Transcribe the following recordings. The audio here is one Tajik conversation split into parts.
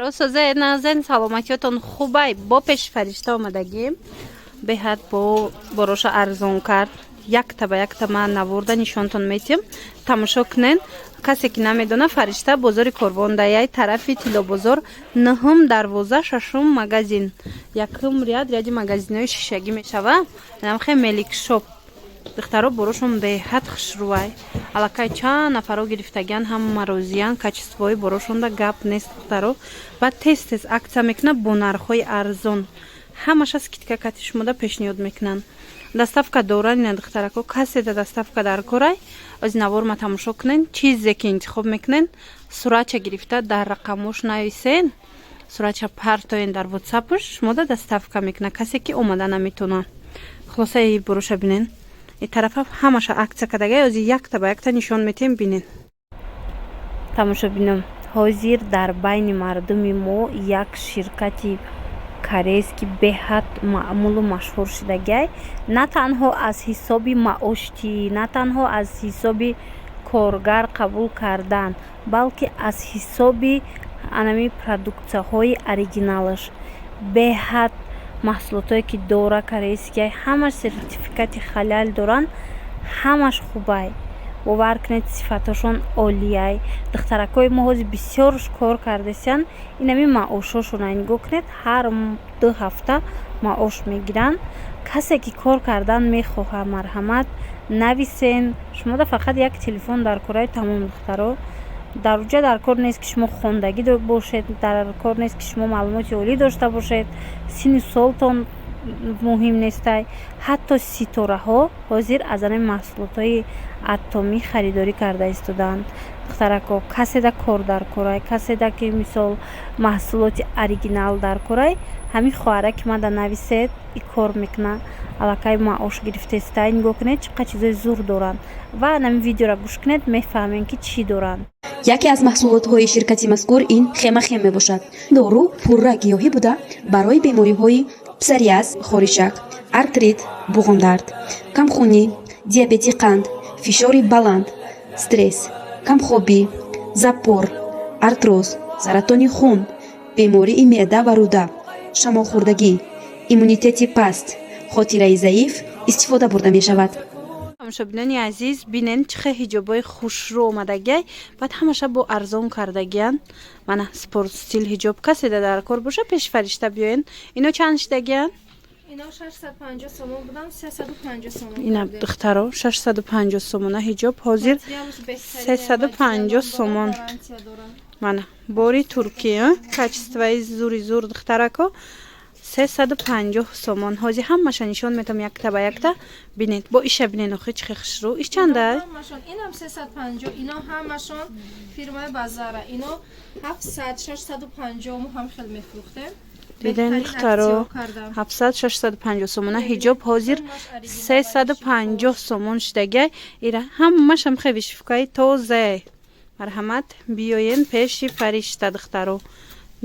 Росозе назен саломатиётон хубай бо пешфаришта омадагим беҳад бо бороша арзон кард якта ба якта ман навурда нишонтон метиҳам тамошо кунен касе ки намедона фаришта бозори корвондаяй тарафи тилобозор 9 дарвоза 6 магазин якм ряди магазинҳои шишагӣ мешава намхе меликшоп духтаро борошон беҳад хушрӯай аллакай чанд нафаро гирифтагиан ҳама розиян качествои борошонда гап нест духтаро баъд тез акция мекунад бо нархҳои арзон ҳамаша скидка кати шумода пешниҳод мекунанд доставка доран ина духтарако каседа доставка дар корай оз наворма тамошо кунен чизе ки интихоб мекунен сурача гирифта дар рақамош нависен сурача партоен дар ватсапш шумода доставка мекунад касе ки омада наметона хулоса и бороша бинен и тарафа ҳамаша акция кардагай ози якта ба якта нишон метем бинен тамошо бинем ҳозир дар байни мардуми мо як ширкати корейский беҳад маъмулу машҳур шудагай на танҳо аз ҳисоби маоштӣ на танҳо аз ҳисоби коргар қабул кардан балки аз ҳисоби анами продуксияҳои оригиналаш беҳад маҳсулотое ки дора корейския ҳамаш сертификати халал доранд ҳамаш хубай бовар кунед сифаташон олияй духтаракои мо ҳозир бисёр кор кардасиян инами маошошона нигоҳ кунед ҳар 2 ҳафта маош мегиранд касе ки кор кардан мехоҳа марҳамат нависен шумода фақат як телефон дар кораи тамом духтаро даруҷа дар кор нест ки шумо хондагӣ бошед дар кор нест ки шумо маълумоти олӣ дошта бошед синни солтон муҳим нестай ҳатто ситораҳо ҳозир аз ани маҳсулотҳои атомӣ харидорӣ карда истоданд духтарако каседа кор дар корай каседа ки мисол маҳсулоти оригинал дар корай ҳамин хоҳара ки мада нависед и кор мекуна аллакай маош гирифтестай нигоҳ кунед чӣ қадar чизои зур доранд ва нами видеора гӯш кунед мефаҳмед ки чӣ доранд яке аз маҳсулотҳои ширкати мазкур ин хемахем мебошад дору пурра гиёҳӣ буда барои бемориҳои псориаз хоришак артрит буғумдард камхунӣ диабети қанд фишори баланд стресс камхобӣ запор артроз саратони хун бемории меъда ва рӯда шамолхӯрдагӣ иммунитети паст хотираи заиф истифода бурда мешавад тамошобинони азиз бинен чӣ хел ҳиҷобҳои хушрӯ омадагиай баъд ҳамаша бо арзон кардагиян мана спорт стил ҳиҷоб каседа дар кор боша пешфаришта биёен ино чанд шидагиян ино 650 сомон будан 350 сомон ина духтаро 650 сомона ҳиҷоб ҳозир 350 сомон мана бори туркия качествои зур духтарако 350 сомон ҳозир ҳамаша нишон метам якта ба якта бинед бо иша бинен охи чӣ хел хушрӯ иш чанда инам 350 ино ҳамашон фирмаи базара ино 700 650 мо ҳам хел мефурӯхтем биден духтаро 700 650 сомона ҳиҷоб ҳозир 350 сомон шидагай ира ҳамашам хел вишифкаи тозае марҳамат биёен пеши фаришта духтаро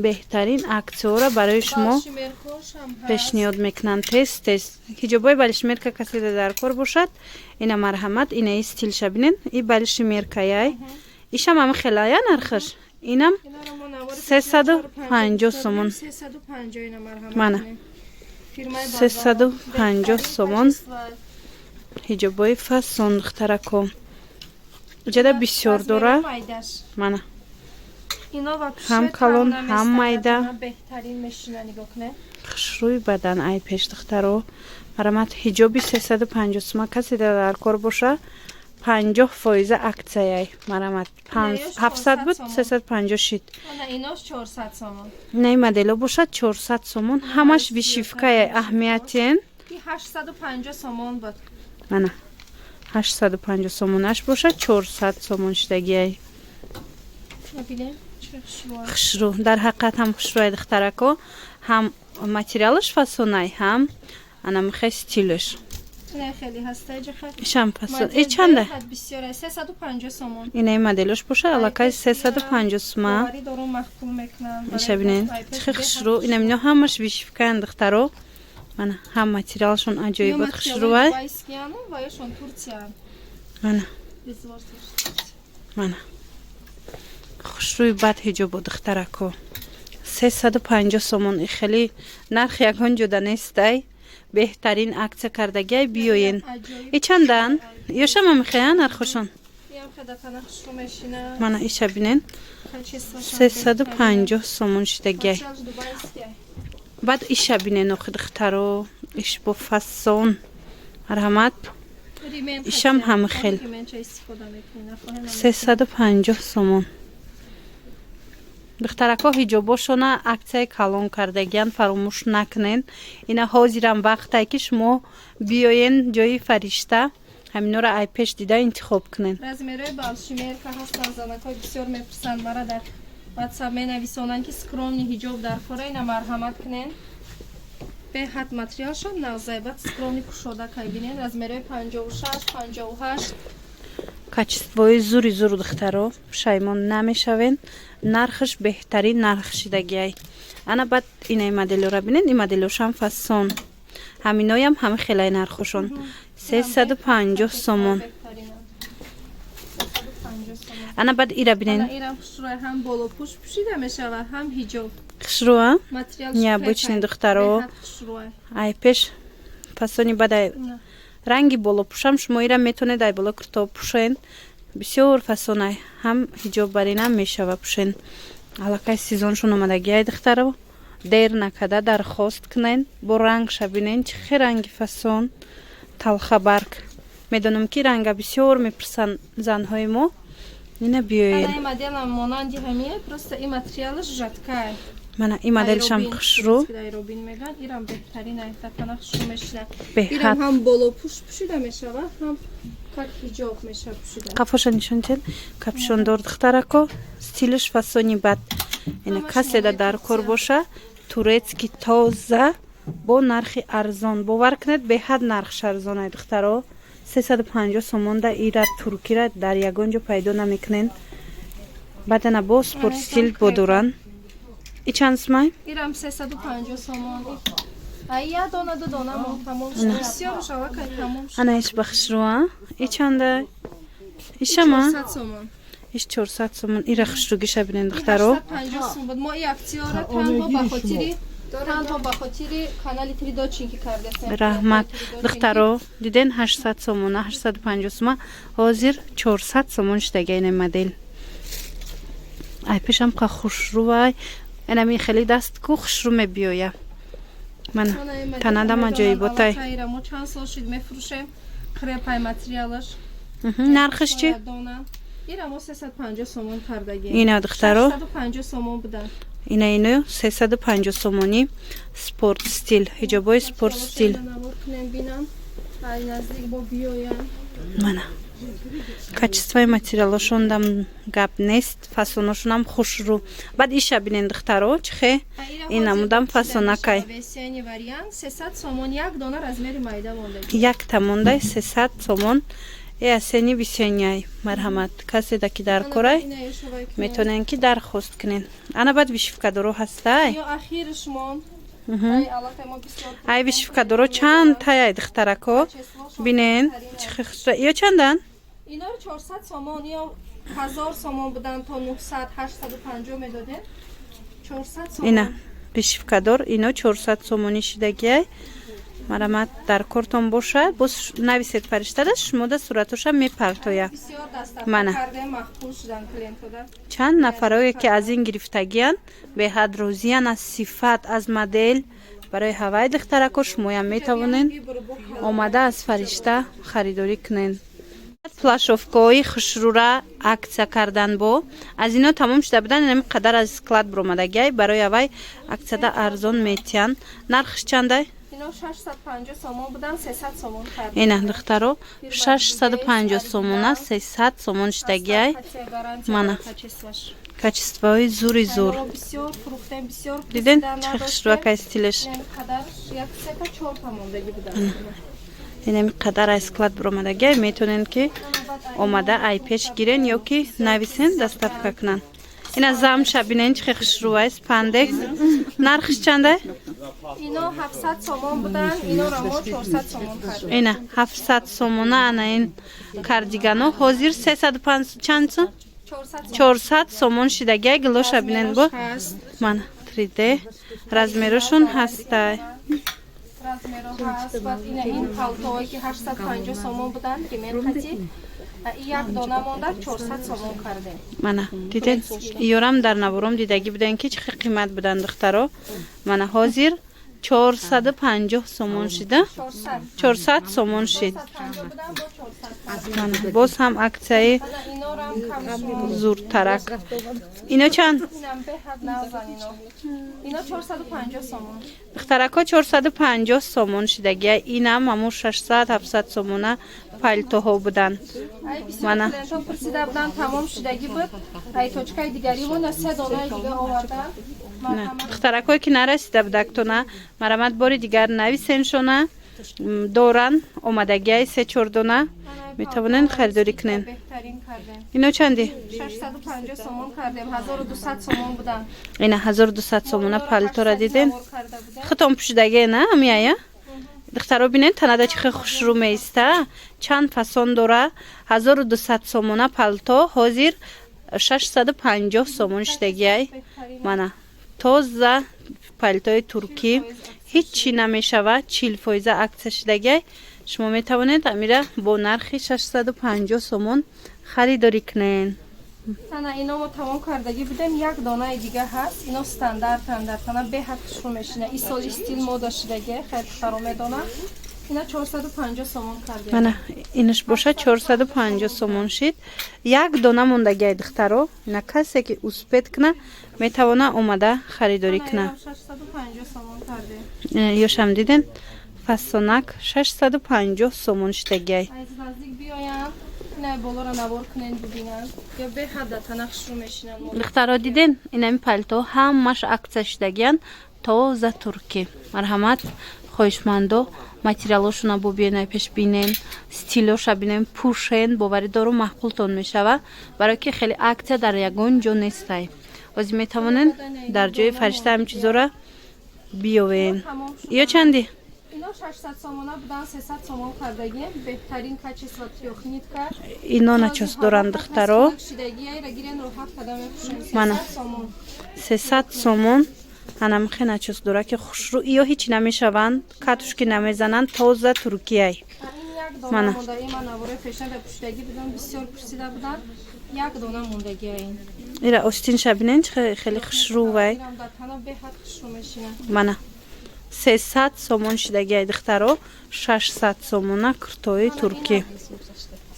беҳтарин аксиора барои шумо пешниҳод мекунанд тез ҳиҷобҳои балишмерка каседа дар кор бошад ина марҳамат инаи стилша бинен и балишмеркаяй ишам ҳама хелая нархаш инам 350 сомон мана 350 сомон ҳиҷобҳои фасон духтарако ҷада бисёр дора мана ҳам калон ҳам майда хушрӯи бадан ай пеш духтаро марҳамат ҳиҷоби 350 сомон каседа дар кор боша 50% аксияй марҳамат 700 буд 350 шид наи модело бошад 400 сомон ҳамаш вишифкаяй аҳамиятиен 850 сомон буд мана 850 сомонаш бошад 400 сомон шидагиай хушрӯ дар ҳақиқат ҳам хушрӯай духтарако ҳам материалаш фасонай ҳам анамихай стилаш ишам фасон и чанда 350 сомон инаи моделаш боша аллакай 350 сомон иша бинен чӣ хел хушрӯ инамино ҳамаш вишифкаан духтаро мана ҳам материалшон аҷоибот хушрӯай мана хушрӯи бад ҳиҷобо духтарако 350 сомон. Хеле нарх ягон ҷуда нестай. Беҳтарин аксия кардагай биёен. И чандан? Ёшама мехоян нархошон? Мана иша бинен. 350 сомон шидагай. Баъд иша бинен охи духтаро. Иш бо фасон. Марҳамат. Ишам ҳам хел. 350 сомон. духтарако ҳиҷобошона аксияи калон кардагиян фаромӯш накунен. Ина ҳозирам вақтае ки шумо биёен ҷои фаришта ҳаминора ай пеш дида интихоб кунен. размерои балшимер ка ҳастан занакҳои бисёр мепурсанд мара дар ватсап менависонанд ки скромни ҳиҷоб дар фора ина марҳамат кунен. беҳад материалшон навзайбат скромни кушода кай бинен размерои 56 58 качествои зури зуру духтаро пушаймон намешавен. нархаш беҳтарин нарх шидагиай. ана баъд инаи моделора бинен. ин моделошам фасон. ҳаминоям ҳама хелай нархошон. 350 сомон. ана баъд ира бинен. ирам хушрӯи ҳам болопӯш пӯшида мешавад ҳам ҳиҷоб. хушрӯа материалш необычный духтаро. беҳад хушрӯа. ай пеш фасони бадай ранги болопӯшам шумо ира метавонед ай боло куртоб пӯшен. бисёр фасонай ҳам ҳиҷоб баринам мешава пӯшен. аллакай сезоншон омадагиай духтаро. дер накарда дархост кунен. бо рангша бинен чихе ранги фасон. талхабарг медонам ки ранга бисёр мепурсанд занҳои мо. ина биёед. ана моделам монанди ҳамие просто и материалш жаткай. мана ин моделшам хушрӯ. айробин меган ирам беҳтарин ай такана хушрӯ мешина. беҳад ирам ҳам болопӯш пӯшида мешава ҳам как ҳиҷоб мешава пӯшида. қафоша нишонтен капшондор духтарако стилш фасони бад. ина каседа дар кор боша турецки тоза бо нархи арзон. бовар кунед беҳад нархш арзон ай духтаро. 350 сомонда ира туркира дар ягон ҷо пайдо намекунен. баъдана бо спорт стил бодуран. и чанд сумай? ирам 350 сомон. ай я дона ду дона мон тамом шуд. бисёр шава кай тамом шуд. ана иш бахшруа. и чанда? ишама? 400 сомон. иш 400 сомон. ира хушругиша бинен духтаро. 850 сомон буд. мо и актиора танҳо ба хотири канали тридочинки кардесем. раҳмат духтаро диден 800 сомона 850 сома ҳозир 400 сомон шидагай ин модел. ай пешам қа хушрӯвай ина ми хели даст ку хушрӯ мебиёя. мана танадама ҷоиботай. мо чанд сол шид мефурӯшем. хрепай материалаш. нархиш чи? ира мо 350 сомон кардагем. ина духтаро 650 сомон будан. ина ино 350 сомони спорт стил ҳиҷобои спорт стил. ай наздик бо биёям. мана качествои материалошон дам гап нест. фасоношонам хушрӯ. баъд иша бинен духтаро чихе ин намудам фасонакай. весени вариант 300 сомон як дона размери майда монда. якта мондай 300 сомон. е асени бисеняй марҳамат. каседа ки дар корай метавонен ки дархост кунен. ана баъд вишивкадоро ҳастай? ё ахирш мон. ай аллакай мо бисёр. ай вишивкадоро чанд таяй духтарако? бинен чихе хушра. ё чандан? ино 400 сомон ё 1000 сомон будан то 900 850 медодем. 400 сомон. ина вишивкадор ино 400 сомони шидагиай. марҳамат дар кортон боша. боз нависед фариштада шумода суратоша мепартоя. бисёр даста мана кардем махбул шудан клиентода. чанд нафарое ки аз ин гирифтагиян беҳад розиян аз сифат аз модел. барои ҳавай духтарако шумоям метавонен омада аз фаришта харидорӣ кунен. флашовкаҳои хушрӯра аксия кардан бо аз ино тамом шуда будан. ин қадар аз склад биромадагиай. барои ҳавай аксияда арзон метиян. нархиш чандай? ино 650 сомон будан 300 сомон кардем. ина духтаро 650 сомона 300 сомон шидагиай. мана качествои зури зур. бисёр фурӯхтем бисёр. диден чихе хушрӯакай стилш. қадар як сета 4 тамондагӣ будан. инами қадар ай склад биромадагиай. метавонен ки омада ай пеш гирен ё ки нависен доставка кунан. ина замша бинен чихе хушрӯай спандекс. нархиш чандай? ино 700 сомон будан. иноро мо 400 сомон кардем. ина 700 сомона ана ин кардигано ҳозир 350 чанд сом? 400 сомон шидагиай. гилоша бинен бо. мана накриде. Размерашон ҳастай. размеро ҳаст. Баъд ин палтое ки 850 сомон буданд ки мехати як дона монда 400 сомон кардем. Мана дидед ёрам дар наворам дидаги буданд ки чӣ қимат буданд духтаро. Мана ҳозир 450 сомон шида. 400 сомон шид. Мана боз ҳам аксияи зуртарак. Ино чанд? Ино 450 сомон. Духтарако 450 сомон шидагия. Инам ҳамун 600 700 сомона палтоҳо буданд. Мана пурсида буданд тамом шидаги буд. Ай точкаи дигари монда 3 донаи дига овардан. духтаракое ки нарасида будактона марамат бори дигар нависеншона доран омадагиаи 3-4 дона метавонанд харидорӣ кунен. Ино чанди? 650 сомон кардем. 1200 сомон буданд. Ина 1200 сомона палтора диден. Хитон пушидагие на амияя? духтаро бинен танада чӣ хушрӯ меиста. Чанд фасон дора. 1200 сомона палто ҳозир 650 сомон шидагиай. Мана тоза палтои туркӣ ҳичи намешавад. 40% аксия шидагиай. шумо метавонед амира бо нархи 650 сомон харидорӣ кунен. Тана ино мо тамом кардаги будем. Як донаи дига ҳаст. Ино стандартан дар тана беҳад хушрӯ мешина. И соли стил мода шидагие хеле харо медона. Ина 450 сомон кардем. Мана инаш боша 450 сомон шид. Як дона мондагиай духтаро. Ина касе ки успед кна метавона омада харидорӣ кна. 650 сомон кардем. Ёшам диден фасонак 650 сомон шидагиай. Айз наздик биёям. Ина болора навор кунен бубинанд. Ё беҳад да тана хушрӯ мешинанд. духтаро диден инами палто ҳамаш аксия шидагиян тоза туркӣ. Марҳамат хоҳишмандо материалошона бубиёнай пеш бинен, стилоша бинен, пушен, боварӣ дору маҳқултон мешава, барое ки хеле аксия дар ягон ҷо нестай. озӣ метавонен дар ҷои фаришта ҳам чизора биёвен. ё чанди? Ино 600 сомона будан 300 сомон кардагим. Беҳтарин качество трёхнитка. Ино начос доранд духтаро. Шидагиайра гирен роҳат кадам мепушем. Мана 300 сомон. 300 сомон ҳанамихе начос дора ки хушрӯ иё ҳичи намешаванд, катушки намезананд, тоза туркияй. Ин як дона Мана мондаи ман навора пешанда пуштаги будам бисёр пурсида буданд. Як дона мондагиаин. ира остинша бинен чӣ хеле хушрӯ вай. Ирам дар тана беҳад хушрӯ мешина. Мана 300 сомон шидагиай духтаро. 600 сомона куртои туркӣ.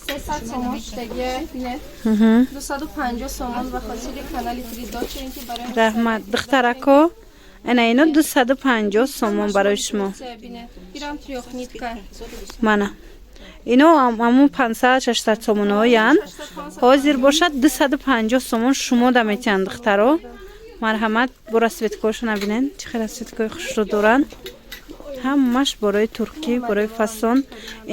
300 сомон шидагиай бинед. 250 сомон ва хотири канали фиридочен ки барои раҳмат духтарако. Ана ино 250 сомон барои шумо. бинед. Ирам трёхнитка. Мана ино амун 500-600 сомоноян. ҳозир бошад 250 сомон шумо да метиҳанд духтаро. марҳамат бо расветкошона бинен чӣ хел расветкои хушрӯ доранд. ҳамаш борои туркӣ, борои фасон.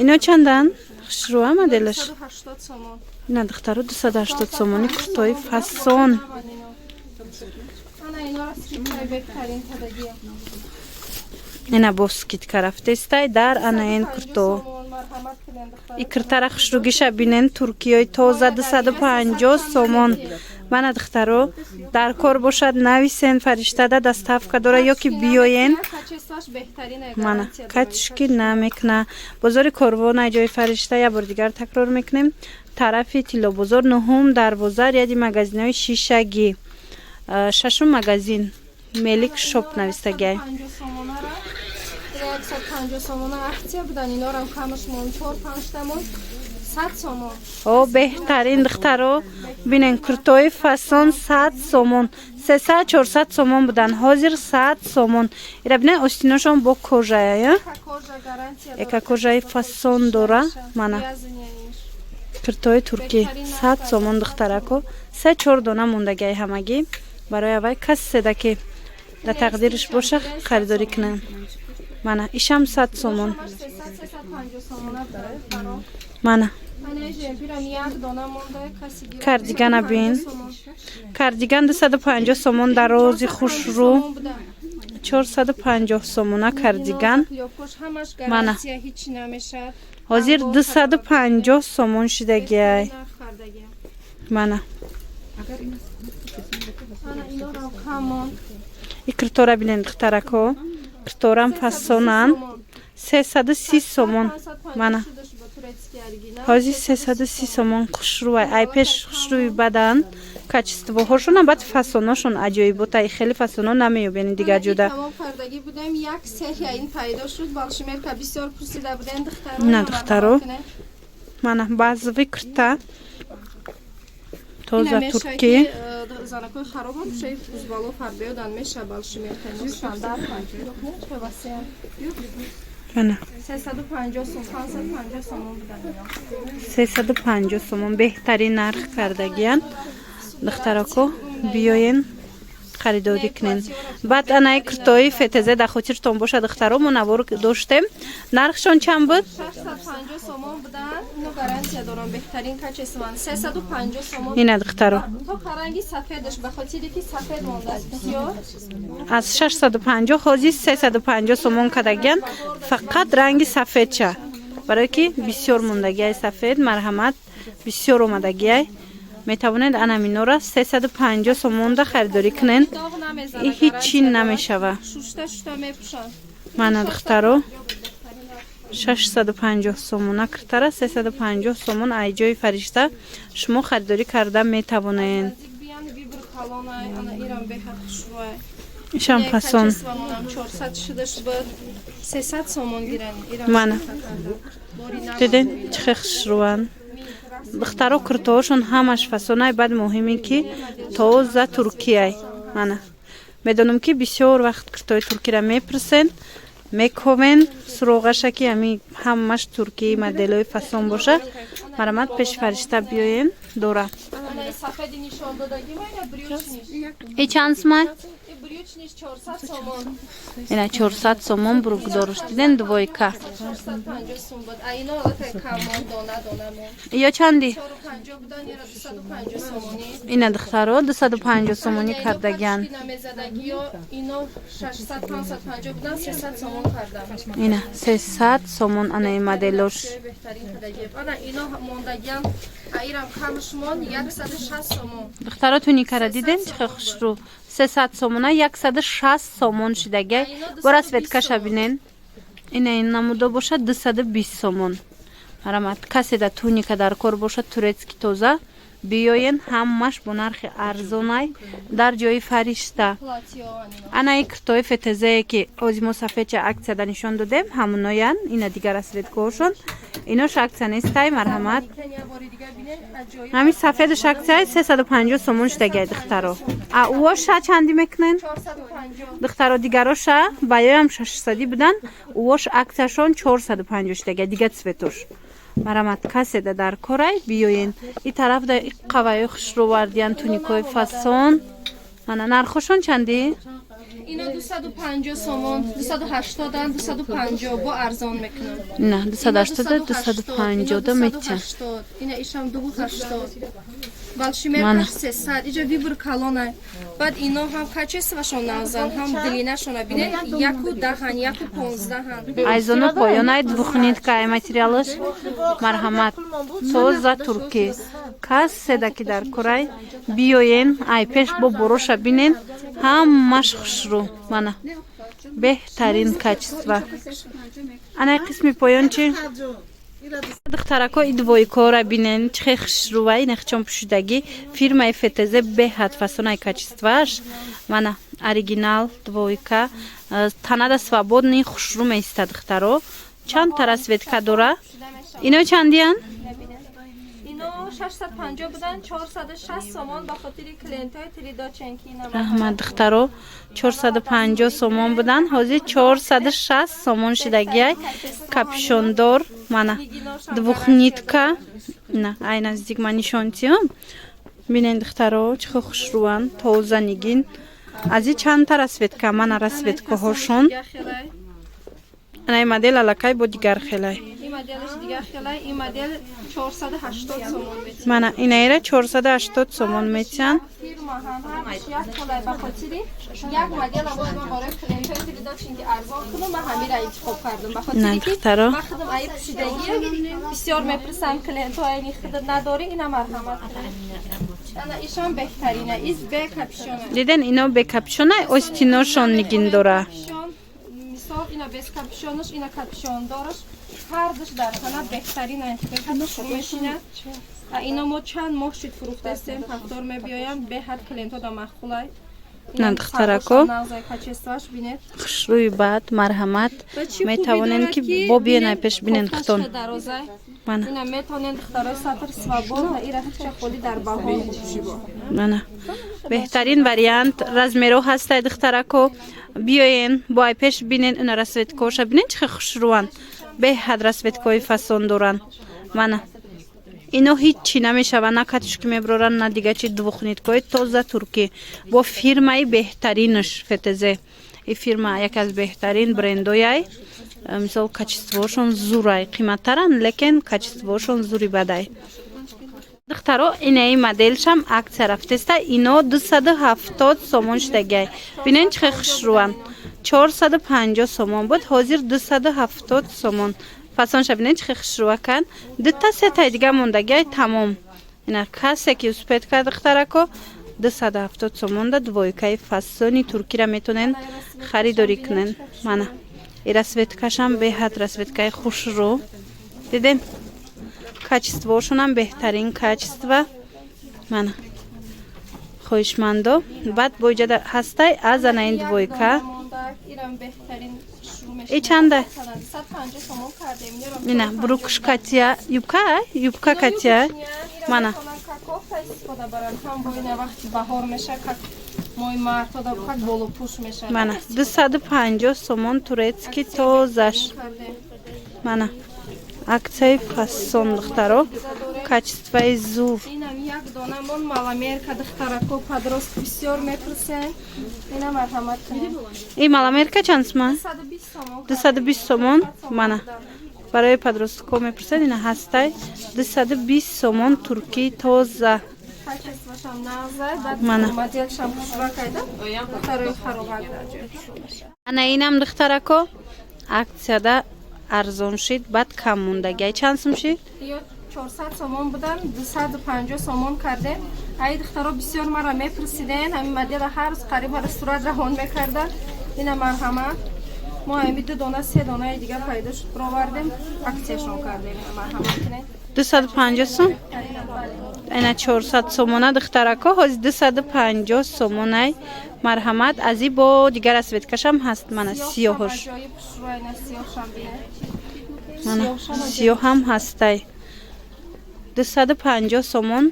Ино чанданд? хушрӯа моделаш? 280 сомон. ина духтаро 280 сомони куртои фасон. Ана ино скидкаи беҳтарин кадагия. ина бо скидка рафтестай дар анаен курто. Марҳамат кунед духтар. и куртара хушрӯгиша бинен туркиёи тоза 250 сомон. мана духтаро дар кор бошад нависен фариштада доставка дора ё ки биёен. Качествоаш беҳтарин е. мана качки намекна. бозори корвона ҷои фаришта я бор дигар такрор мекунем. тарафи тиллобозор 9 дарвоза ряди магазинҳои шишагӣ. 6 магазин мелик шоп навистагиай. 50 сомонара 150 сомона аксия будан. Инорам камаш мон 4-5 тамон 100 сомон. о беҳтарин духтаро бинен куртои фасон 100 сомон. 300-400 сомон будан ҳозир 100 сомон. ира бинен остиношон бо кожая я? Кожа гарантия. эка кожаи фасон дора. мана куртои туркӣ 100 сомон духтарако. 3-4 дона мондагиай ҳамагӣ. барои авай каседа ки да тақдириш боша харидорӣ кунем. мана ишам 100 сомон. 350 сомона будан. мана Анеже бирам як дона монда каси гирад. кардигана бин. кардиган 250 сомон дарози хушрӯ. 450 сомона кардиган. Мана ҳичи намешад. ҳозир 250 сомон шидагиай. мана Киртора бинен духтарако. Кирторам фасонан 330 сомон. Мана. Ҳозир 330 сомон хушрӯй. Ай пеш хушрӯи бадан. Качествоҳошон баъд фасоношон аҷоиботай. Хеле фасоно намеёбени дигар ҷуда. Тамом кардагӣ будем, як серия ин пайдо шуд. Балшемерка бисёр пурсида будем духтаро. На духтаро. Мана баъзви кирта. Тоза турки. Занакои харобам шей узбало фарбиёдан меша балшемерка. Стандарт пайдо. Мана 350 сом, 550 сомон будем. 350 сомон беҳтарин нарх кардагиян. Духтарако биёен харидорӣ кунен. Баъд анаи киртои фетезе да хотиртон боша духтаро мо навор доштем. Нархшон чанд буд? 650 сомон будан. Ино гарантия дорам беҳтарин качестван. 350 сомон. Ина духтаро. То қаранги сафедаш ба хотире ки сафед мондааст бисёр. Аз 650 ҳозир 350 сомон кардагиян. Фақат ранги сафедша. Барое ки бисёр мондагияй сафед марҳамат бисёр омадагияй. Метавонед анаминора 350 сомонда харидорӣ кунен. И ҳеҷ чӣ намешава. Шушта мепушанд. Мана духтаро 650 сомона киртара 350 сомон ай ҷои фаришта шумо харидорӣ карда метавонед. Ишам фасон. 400 шудаш буд. 300 сомон гиран. Мана. Диден чӣ хушрӯан. Духтаро киртоошон ҳамаш фасонай баъд муҳиме ки тоза туркияй. Мана. Медонам ки бисёр вақт киртои туркиро мепурсен, мековен суроғаша ки ами ҳамаш туркии моделои фасон боша. Марамат пеш фаришта биёен дора. И чанд смай? Ина 400 сомон бургдорш диден двойка. Ё чанди? Ина духтаро 250 сомони кардагиян. Ина 300 сомон анаи моделош. Духтаро туникара диден чӣ хушрӯ. 300 сомона 160 сомон шидагай. Бора светкаша бинен. Ина ин намуда боша 220 сомон. Марамат касе да туника дар кор боша турецки тоза биёен ҳамаш бо нархи арзонай дар ҷои фаришта. Анаи киртои фетезее ки озимо сафедча аксияда нишон додем ҳамуноян. Ина дигар асветгоҳошон. Инош аксия нестай марҳамат. Ҳами сафедаш аксияи 350 сомон шидагай духтаро. А уоша чанди мекунен? 450. Духтаро дигароша баёям 600 будан. Уош аксияшон 450 шидагай дига цветош. Марамат каседа дар корай биёен. И тарафда қаваи хушрӯвардиян туникои фасон. Мана нархошон чанди? Ина 250 сомон, 280 дан 250 бо арзон мекунам. На 280 250 да метя. Ина ишам 280. Балшемерка 300. Иҷа вибр калона. Баъд ино ҳам качествашон навзан, ҳам дилинашона бинед. Яку дахан, яку 15. Айзоно поёнай двухнитка ай материалаш марҳамат тоза турки. Каседа ки дар корай биёен ай пеш бо бороша бинен ҳамаш хушрӯ. Мана беҳтарин качества. Анай қисми поён чи? Духтарако и двойкора бинен чӣ хушрӯвай нахчон пушидаги фирмаи фетезе беҳад фасонай качестваш. Мана оригинал двойка танада свободни хушрӯ меиста духтаро. Чанд тара светка дора? Ино чандиян? Ино 650 будан 460 сомон ба хотири клиентои Тридоченки. Раҳмат духтаро 450 сомон будан ҳозир 460 сомон шидагияй. Капюшондор мана двухнитка. На ай наздик ман нишонтиём. Бинен духтаро чӣ хушрӯан тоза нигин. Ази чанд тара светка мана расветкаҳошон. Анай модел алакай бо дигар хелай. Ин моделиш дигар хелай, ин модел 480 сомон метия. Мана инаира 480 сомон метиян. Фирма ҳам як хелай ба хотири як модел авоз ман бораи клиентои Тридоченки арзон кунам, ман ҳамира интихоб кардам. Ба хотири ки вақтам аи пушидагӣ бисёр мепурсанд клиентои хидмат надорӣ, ина марҳамат. ана ишон беҳтарина из бе капюшон دیدن اینا به کاپشون آستیناشون نگین داره. мисол ина без капюшонаш ина капюшон дораш ҳардаш дар хона беҳтарина беҳад мешина а ино мо чанд моҳ шуд фурӯхтастем ҳафтор мебиёям беҳад клиентҳо да махқулай نه دخترکو навзай качестваш бинед خشروی باد مرحمت میتوانند که با بیان پیش بینن خطون من ина метавонанд духтарои сатр свобода ира ча холи дар баҳор نه بهترین وریانت رزمیرو هسته دخترکو بیاین با پیش بینن اون رسوتکوش بینن چه خشروان به حد رسوتکوی فسون دورن من اینو هیچ چی نمیشوه نه کاتشکی میبرورن نه دیگه چی دوخنیتکوی تازه ترکی با فیرمای بهترینش فتزه این فیرما یک از بهترین برندویای مثال کچستوشون زورای قیمتترن لیکن کچستوشون زوری بدای دخترو اینای مدلشم اکثر رفتسته اینو 270 سومون شدگی بینن چه خشروان 450 سومون بود حاضر 270 سومون فاسون شبینه چه خشروه کن تا سه تا دیگه موندگی تمام اینا کسی که اسپیت کرد دخترکو 270 سومون ده دویکای فاسونی ترکی را میتونن خریداری کنن منه این رسوتکشم به حد رسوتکای خوش رو دیدین کچستوشون هم بهترین کچستو منه خوشمندو بعد بوجه هسته از این دویکا ای چنده؟ 150 сомон кардем. نه بروکش کاتیا یوبکا کاتیا منه кофта истифода баранд. ҳам бо ин вақти баҳор меша, как мои мартода как болопӯш меша. منه 250 سومон турецки тозаш منه аксияи фасон духтаро качествои зур инам як дона мон маламерка духтарако подрост бисёр мепурсен. Ина марҳамат кунед. ин маламерка чандсма 120 сомон. 220 сомон мана барои подростко мепурсад ина ҳастай 220 сомон турки тоза качествошам навзай баъд мана моделшам хушро кайда духтарои харобак дар ҷои шумаша. ана инам духтарако аксияда арзон шид баъд кам мондагиай чанд сум шид 400 сомон будан 250 сомон кардем. Ай духтаро бисёр мара мепурсиден ҳамин модела ҳар рӯз қариба ресторан раҳон мекардан. Ина марҳамат мо ҳамин 2 дона 3 донаи дигар пайдо шуд провардем аксияшон кардем. Марҳамат кунед 250 сум ина 400 сомона духтарако ҳози 250 сомонай марҳамат ази бо дигар асветкашам ҳаст мана сиёҳош мана сиёҳ ҳам ҳастай 250 сомон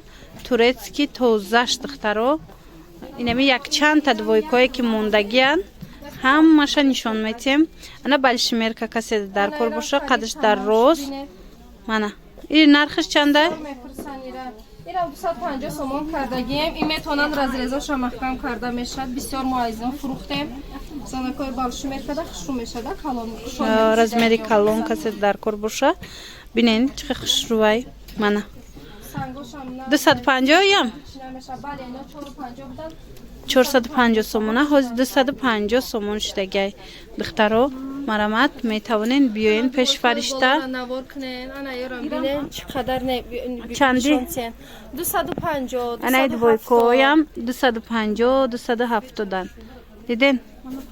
турецки тозаш духтаро инами якчандта двойкое ки мондагиян ҳамаша нишон метем ана балшимерка касе дар кор боша қадаш дар роз мана ин нархиш чанда ира 250 сомон кардагием. Ин метавонанд разрезоша маҳкам карда мешавад. Бисёр мо аз ин фурӯхтем. Занакои балшимеркада хушрӯ мешавад калон размери калон касе дар кор боша бинен чӣ хушрӯвай мана 250 ям 450 сомона ҳози 250 сомон шудагай духтаро марамат метавонен биёен пеши фаришта чанди 250 анаи двойкоям 250 270 диден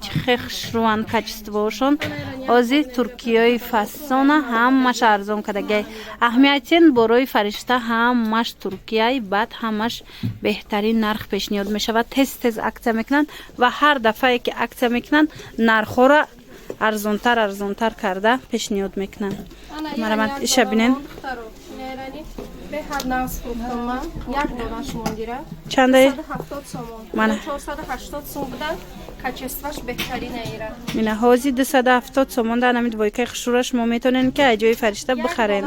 чӣ хушрӯван качествошон ҳози туркиёи фасона ҳамаш арзон кардагай аҳамиятен борои фаришта ҳамаш туркияи баъд ҳамаш беҳтарин нарх пешниҳод мешавад тез тез аксия мекунанд ва ҳар дафъае ки аксия мекунанд нархҳоро арзонтар карда пешниҳод мекунанд марамат иша бинен беҳад навз фурӯхтам як донаш мондира чандаи 470 сомон мана 480 сом будан качестваш беҳтарина ира мина ҳози 270 сомон дар ҳамин двойкаи хушрӯраш мо метавонем ки аҷои фаришта бихарем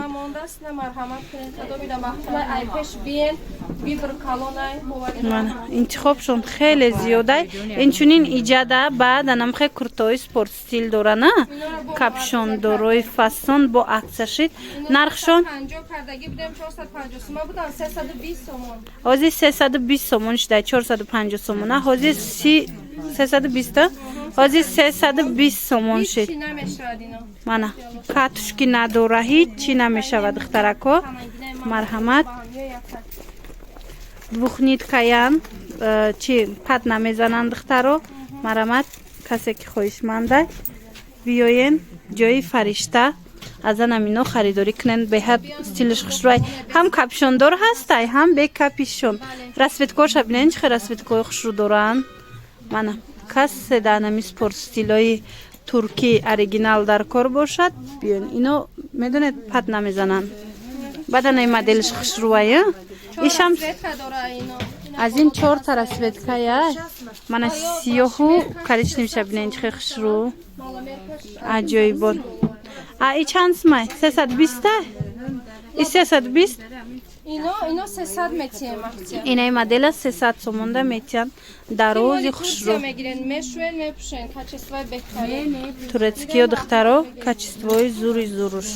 мана интихобшон хеле зиёдай инчунин иҷада баъд анамхе куртои спортстил дора на капшон дорои фасон бо аксашид нархшон ҳози 320 сомон шудай 450 сомона ҳози 320 ҳози 320 сомон шид мана катушки надора ҳеҷ чӣ намешавад духтарако марҳамат двухниткаян чи пад намезананд духтаро марамат касе ки хоҳишманда биёен ҷои фаришта азан амино харидорӣ кунен беҳад стилиш хушрӯай ҳам капшондор ҳастай ҳам бе капишон расветкоша бинен чӣ хел расветкои хушрӯ доранд мана касе данами спорт стилои турки оригинал дар кор бошад биён ино медонед пад намезананд баданаи моделиш хушрӯая ишам аз ин 4 расветкая мана сиёҳу коричневиша бинен чӣ хел хушрӯ аҷоибон а и чанд смай 320 и 320 Ино 300 метием акция. инаи модела 300 сомонда метиҳанд дарози хушрӯ мегирен, мешӯен, мепӯшен, качествои беҳтарин. турецкиё духтаро качествои зури зуруш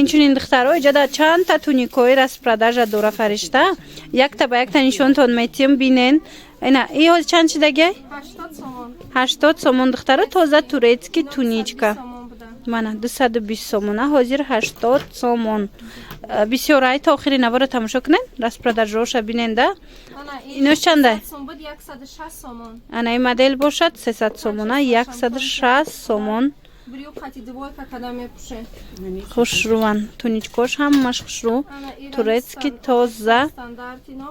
инчунин духтаро иҷода чандта туникои распродажа дора фаришта якта ба якта нишонтон метиҳем бинен ина и ҳоз чанд шидагай 80 сомон. 80 сомон духтаро тоза турецки туничка Сомон буда. мана 220 сомона ҳозир 80 сомон бисёр ай то охири навора тамошо кунен распродажаоша бинен да Ана инош чандай 300 сомон буд 160 сомон. анаи модел бошад 300 сомона 160 сомон Брюкати двойка када мепӯшен. хушрӯан туничкош ҳамаш хушрӯ Ана ира турецки тоза стандарт ино.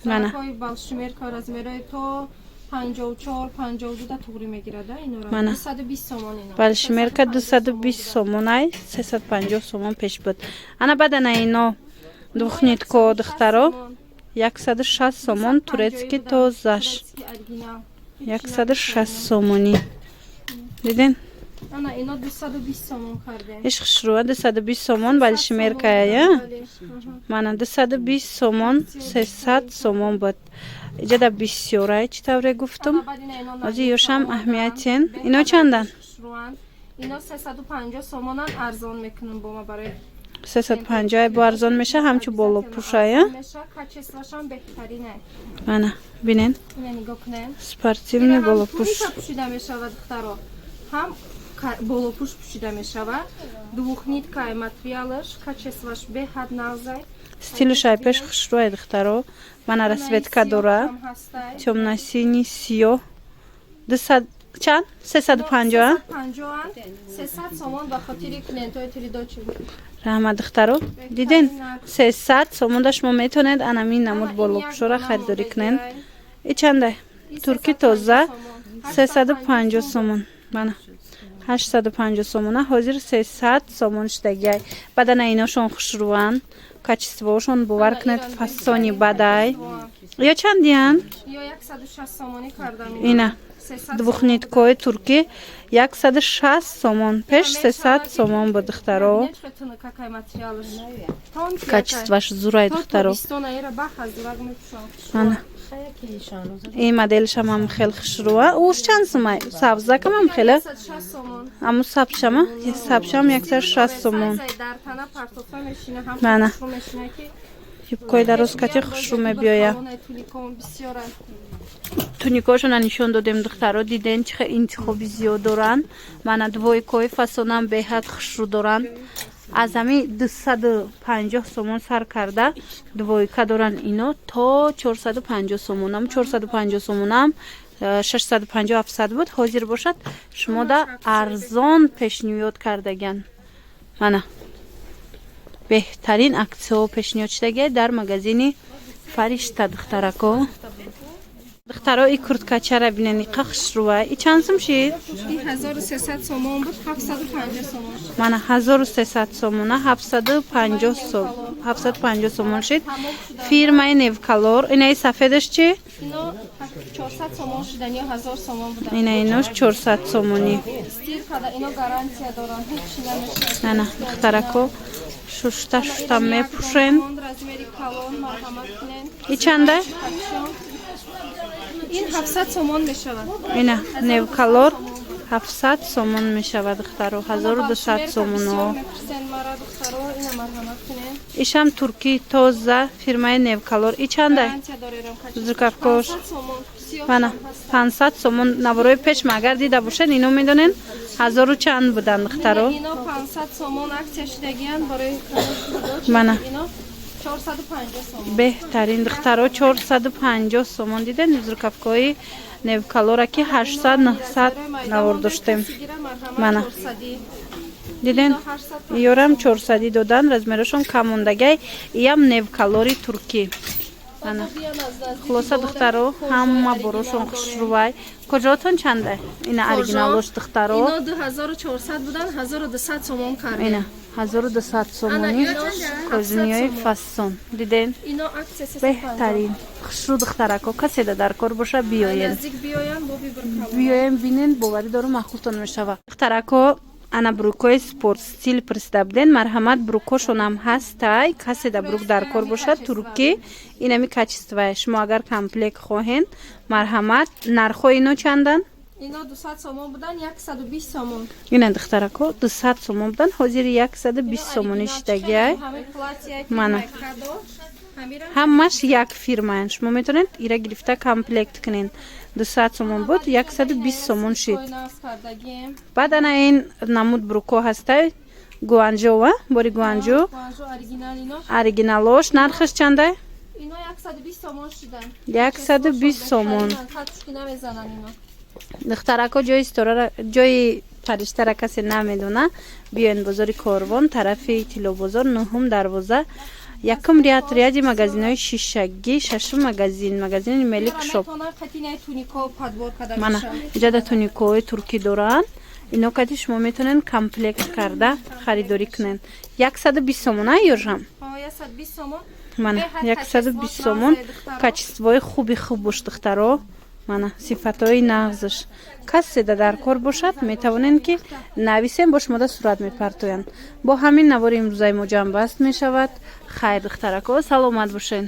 Мана. Саркои балшимерка размерои то 54 52 да тугри мегирад ино. Мана. 220 сомон ино. балшимерка 220 сомон ай 350 сомон пеш буд ана бадана ино двухнитко духтаро 160 сомон турецки тозаш 160 сомонӣ диден Ана ино 220 сомон кардем. иш хушрӯа 220 сомон балшимеркая мана 220 сомон 300 сомон буд иҷода бисёрай чӣ тавре гуфтум ози ёшам аҳамиятен ино чандан Ино 350 сомонан арзон мекунам бо ма барои 350 бо арзон меша ҳамчу боло пӯшая меша качествашам беҳтарина. мана бинен Ина нигоҳ кунен. спортивни боло пӯш пӯшида мешавад духтаро. Ҳам болопӯш пӯшида мешавад. Двухниткаи материалаш качестваш беҳад навзай. стилушай пеш хушрӯай духтаро мана расветка дора тёмносини сиёҳ 200 чанд 350 300 сомон ба хотири клиентои тиридочи раҳмат духтаро диден 300 сомонда шумо метавонед анамин намуд болопӯшора харидорӣ кунед и чандай турки тоза 350 сомон мана 850 сомона ҳозир 300 сомон шудагиай бадана иношон хушрӯан качествоошон бовар кунед фасони бадай ё чандиян ё 160 сомонӣ кардам ина двухниткои туркӣ 160 сомон пеш 300 сомон буд духтаро качестваш зурай духтаро ана ин моделшам ҳам хел хушрӯа уш чанд сумай сабзакам ҳам хеле аму сабшама сабшам 160 сомон мана юбкои дарозкати хушрӯ мебиёя туникошона нишон додем духтаро диден чӣ хел интихоби зиёд доранд мана двойкои фасонам беҳад хушрӯ доранд аз ами 250 сомон сар карда двойка доранд ино то 450 сомонам 450 сомонам 650 700 буд ҳозир бошад шумода арзон пешниҳод кардаган мана беҳтарин аксияҳо пешниҳод шудагия дар магазини фаришта духтарако духтаро и курткачара бинен иқа хушрӯа и чанд сум шид 1300 сомон буд 750 сомон мана 1300 сомона 750 сомон шид фирмаи невкалор инаи сафедаш чи ино 400 сомон шудан ё 1000 сомон будан ина инош 400 сомонӣ стиркада ино гарантия доранд ҳеҷ чи намешавад ана духтарако шушта мепӯшен размери калон марҳамат кунен и чанда ин 700 сомон мешавад ина невкалор 700 сомон мешавад духтаро 1200 сомоно ишам турки тоза фирмаи невкалор и чанда зукавкош мана 500 сомон наворои пеш магар дида бошед ино медонен 1000 чанд будан духтаро ино 500 сомон аксия шудагиан барои мана 450 сомон. беҳтарин духтаро 450 сомон. Диден рукавкаи невкалора ки 800 900 навор доштем. Мана диден ёрам 400 додан, размерашон кам мондагай. Иям невкалори туркӣ. Ана хулоса духтаро ҳама борошон хушрувай. Коҷотон чанда? Ина оригиналош духтаро. Ино 2400 будан, 1200 сомон кардем. Ина 1200 сомони козинёи фасон. Диден? Ино аксияси беҳтарин хушру духтарако каседа дар кор боша биёен. наздик биёян бо бибркава. биёем бинен боварӣ дорум махултон мешава. Духтарако ана брукои спорт стил пристаб ден марҳамат брукошонам ҳастай. Каседа брук дар кор бошад туркӣ инами качествае. Шумо агар комплект хоҳен марҳамат нархои ино чандан? Ино 200 сомон будан, 120 сомон. Ина духтарако 200 сомон будан, ҳозири 120 сомони шидагиай. Ҳамин платьяи Мана. Кадо, ҳамира ҳамаш як фирмаен. Шумо метавонед ира гирифта комплект кунед. 200 сомон буд, 120 сомон шид. кой навз кардагем. Баъд ана ин намуд бруко ҳастай гуанҷо ва бори гуанҷо Гуанҷо оригинал ино. оригиналош нархаш чандай? Ино 120 сомон шидан. 120 сомон. Катушки намезанан ино. духтарако ҷои истора ҷои фариштара касе намедона. Биёен бозори Корвон, тарафи Тилобозор, 9 дарвоза, якум ряди магазинои шишагӣ, шашум магазини Мелик шоп. Метавонад катинаи тунико падбор када Мана бошад. иҷада туникои туркӣ доранд. Ино кати шумо метавонед комплект карда харидорӣ кунед. 120 сомон а ёржам? Ҳо, 120 сомон. Мана Беҳад 120 качество сомон. нағзе, духтаро. Качествои хуби хуб бош духтаро. Мана сифатҳои нағзаш каседа дар кор бошад метавонед ки нависем бо шумода сурат мепартоянд. Бо ҳамин навори имрӯзаи мо ҷамъбаст мешавад. Хайр духтарако, саломат бошед.